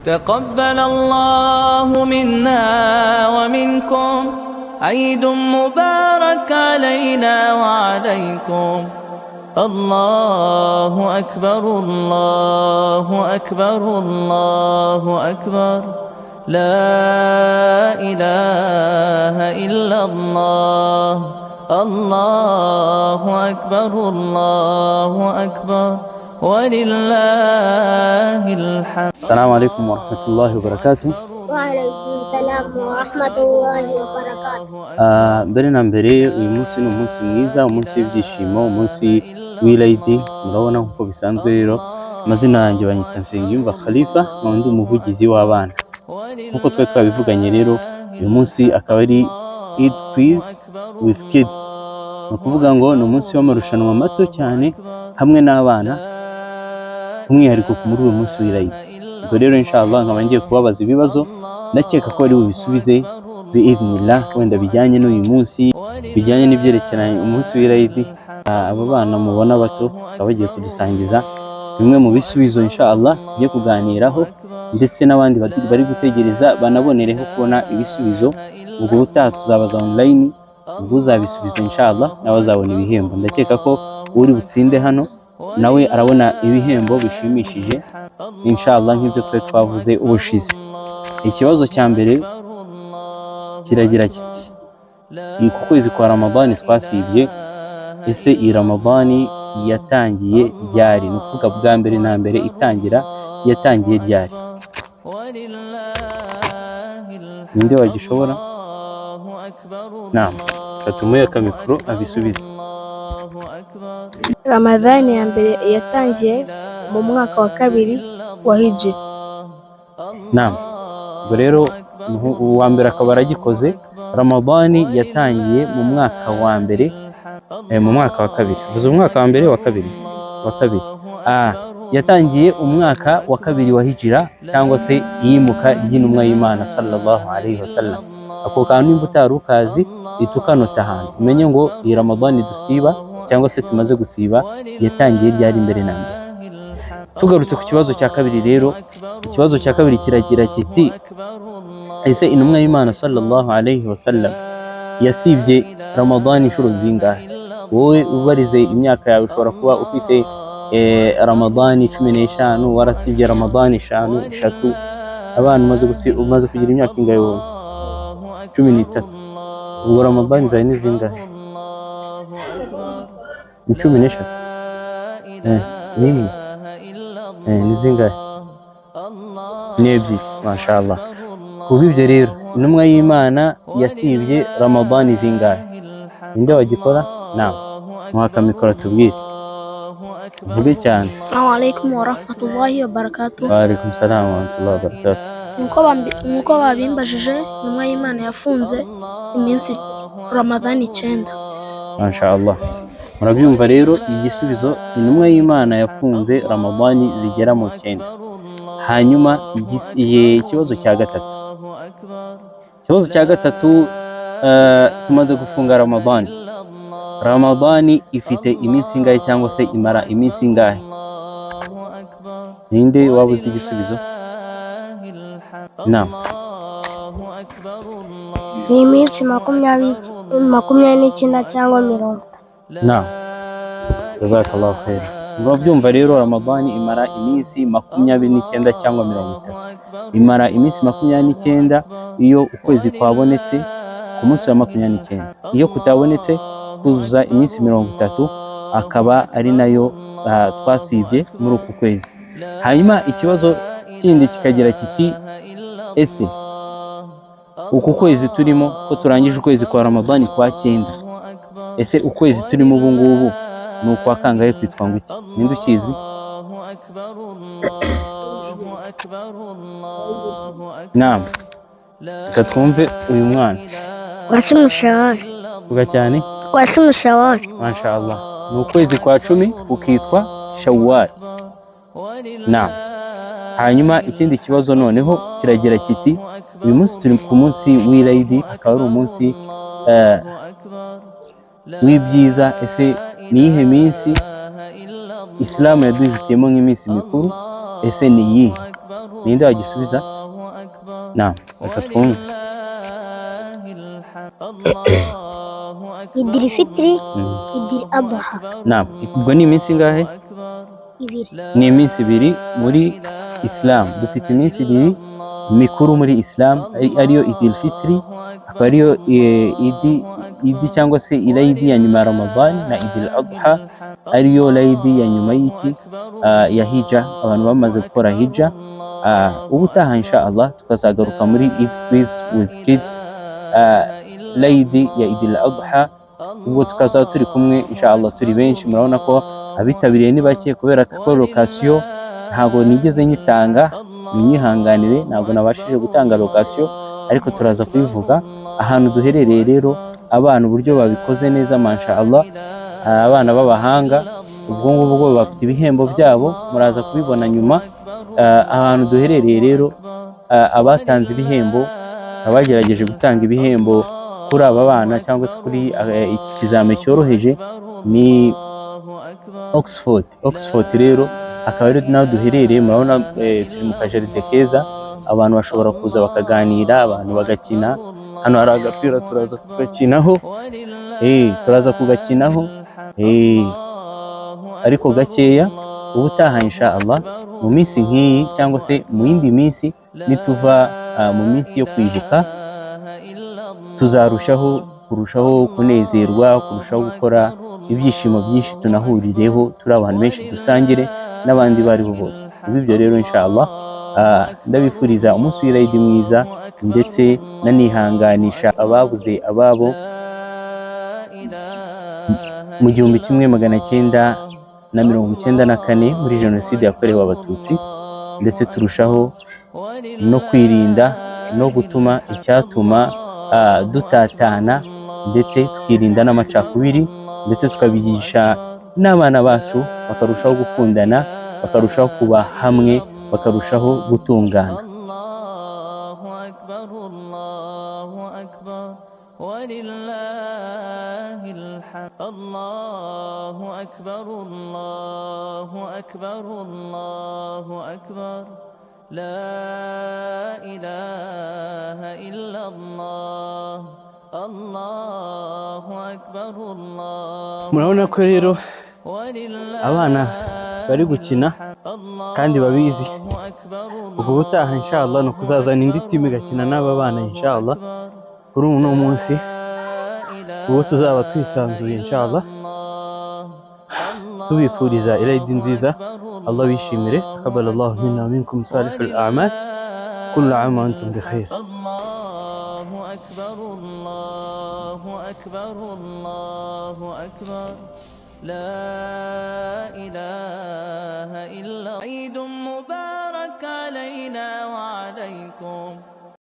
تقبل الله منا ومنكم عيد مبارك علينا وعليكم. الله أكبر الله أكبر الله أكبر لا إله إلا الله. الله أكبر الله أكبر ولله الحمد. السلام عليكم ورحمة الله وبركاته. وعليكم السلام ورحمة الله وبركاته. mbere na mbere uyu munsi ni umunsi mwiza, umunsi w'ibyishimo, umunsi w'Eid. Murabona nkuko bisanzwe rero amazina yanjye banyita Nsengiyumva Khalifa, ndi umuvugizi w'abana. Nkuko twari twabivuganye rero uyu munsi akaba ari Eid quiz with kids, ni ukuvuga ngo ni umunsi w'amarushanwa mato cyane hamwe n'abana, umwihariko muri uyu munsi w'Eid. Ubwo rero inshallah nkaba ngiye kubabaza ibibazo, ndakeka ko ari bubisubize bi'idhnillah, wenda bijyanye n'uyu munsi, bijyanye n'ibyerekeranye umunsi w'Eid. Abo bana mubona bato bakaba bagiye kudusangiza bimwe mu bisubizo inshallah tugiye kuganiraho, ndetse n'abandi bari gutegereza banabonereho kubona ibisubizo. Ubwo utaha tuzabaza online, ubwo uzabisubiza inshallah nawe azabona ibihembo. Ndakeka ko uri butsinde hano nawe arabona ibihembo bishimishije inshallah, nk'ibyo twari twavuze ubushize. Ikibazo cya mbere kiragira kiti, ku kwezi kwa Ramadani twasibye, ese iyi Ramadani yatangiye ryari? Ni ukuvuga bwa mbere na mbere itangira yatangiye ryari? Ninde wagishobora? Naam, katumuye akamikro abisubize. Ramadhani ya mbere yatangiye mu mwaka wa kabiri wa Hijri. Naam, ubwo rero uwa mbere akaba aragikoze. Ramadhani yatangiye mu mwaka wa mbere, mu mwaka wa kabiri. Uvuze umwaka wa mbere wa kabiri? Wa kabiri. Yatangiye umwaka wa kabiri wa Hijra, cyangwa se iyimuka ry'intumwa y'Imana sallallahu alayhi wasallam. Ako kantu nimba utari ukazi itukanota ahantu umenye ngo iyi Ramadhani dusiba cyangwa se tumaze gusiba yatangiye ryari imbere na mbere. Tugarutse ku kibazo cya kabiri rero, ikibazo cya kabiri kiragira kiti, ese intumwa y'Imana sallallahu alayhi wasallam yasibye Ramadhani inshuro zingahe? Wowe ubarize imyaka yawe, ushobora kuba ufite Ramadhani 15, warasibye Ramadhani 5, 3. Abana umaze kugira imyaka ingahe wowe? 13. Ubwo Ramadhani zawe ni zingahe? 14. Nini? Ni zingahe? Ni ebyiri. Mashallah. Kuba ibyo rero intumwa y'Imana yasibye Ramadhani zingahe? Ninde wagikora? Naam, muhaka mikoro tubwire, uvuge cyane. Assalamu alaikum wa rahmatullahi wa barakatuh. Wa alaikum salam wa rahmatullahi wa barakatuh. Nkuko babimbajije, intumwa y'Imana yafunze iminsi Ramadhani 9. Mashallah, murabyumva rero igisubizo, intumwa y'Imana yafunze Ramadhani zigera mu 9. Hanyuma ikibazo cya gatatu, ikibazo cya gatatu, tumaze gufunga Ramadhani ifite iminsi ingahe cyangwa se imara iminsi ingahe? Ninde waba uzi igisubizo? Naam, Ni iminsi 29 cyangwa 30. naam, jazakallahu khair. Murabyumva rero Ramadhani imara iminsi 29 cyangwa 30. Imara iminsi 29 iyo ukwezi kwabonetse ku munsi wa 29. Iyo kutabonetse kuzuza iminsi 30 akaba ari nayo twasibye muri uku kwezi. Hanyuma ikibazo kindi kikagira kiti, ese uku kwezi turimo ko turangije ukwezi kwa Ramadhani kwa 9, ese ukwezi turimo ubu ngubu ni ukwa kangahe, kwitwa ngo iki? Ninde ukizi? Naam, reka twumve uyu mwana. Kwa 10 Shawwal. Vuga cyane. Kwa 10 Shawwal. Mashallah, ni ukwezi kwa 10 ukitwa Shawwal. Naam, hanyuma ikindi kibazo noneho kiragira kiti, uyu munsi turi ku munsi w'Eid, akaba ari umunsi w'ibyiza. Ese ni iyihe minsi Islam yaduhitiyemo nk'iminsi mikuru? Ese ni iyihe? ninde wagisubiza? Naam, reka twumve. Idil Fitri, Idil Adha. Naam, ubwo ni iminsi ingahe? Ibiri. Ni iminsi ibiri muri Islam. Dufite iminsi ibiri mikuru muri Islam, ariyo Idil Fitri, akaba ariyo idi cyangwa se ilayidi ya nyuma ya Ramadan, na Idil Adha ariyo layidi ya nyuma y'iki ya hija, abantu bamaze gukora hija. Ubutaha insha Allah tukazagaruka muri Eid Quiz with Kids, layidi ya Idil Adha. Ubwo tukazaba turi kumwe insha Allah turi benshi. Murabona ko abitabiriye ni bake kubera ko location ntabwo nigeze nyitanga, munyihanganire, ntabwo nabashije gutanga location, ariko turaza kubivuga ahantu duherereye. Rero abana uburyo babikoze neza masha Allah, abana b'abahanga, ubwo ngubwo bafite ibihembo byabo, muraza kubibona nyuma. Ahantu duherereye rero, abatanze ibihembo, abagerageje gutanga ibihembo kuri aba bana cyangwa se kuri iki kizame cyoroheje ni Oxford rero akaba ari naho duherereye. Murabona turi mu kajaride keza, abantu bashobora kuza bakaganira, abantu bagakina. Hano hari agapira turaza kugakinaho, turaza kugakinaho ariko gakeya. Ubutaha insha Allah mu minsi nk'iyi cyangwa se mu yindi minsi nituva mu minsi yo kwibuka, kurushaho kunezerwa, kurushaho gukora ibyishimo byinshi, tunahurireho turi abantu benshi, dusangire n'abandi bariho bose. Ibyo rero insha Allah ndabifuriza umunsi w'Eid mwiza, ndetse nanihanganisha ababuze ababo mu 1994 muri jenoside yakorewe Abatutsi, ndetse turushaho no kwirinda no gutuma icyatuma dutatana, ndetse tukirinda n'amacakubiri, ndetse tukabigisha n'abana bacu bakarushaho gukundana, bakarushaho kuba hamwe, bakarushaho gutungana. ولله الحمد. الله أكبر الله أكبر الله أكبر لا إله إلا الله الله أكبر الله. Murabona ko rero abana bari gukina kandi babizi. Ubwo butaha inshallah no kuzazana indi timu igakina n'aba bana inshallah kuri uno munsi, uwo tuzaba twisanzuye inshallah. Tubifuriza Eid nziza, Allah bishimire. Taqabbalallahu minna wa minkum salihul a'mal, kullu 'am wa antum bi khair. Allahu akbar Allahu akbar Allahu akbar la ilaha illa. Eid mubarak alayna wa alaykum.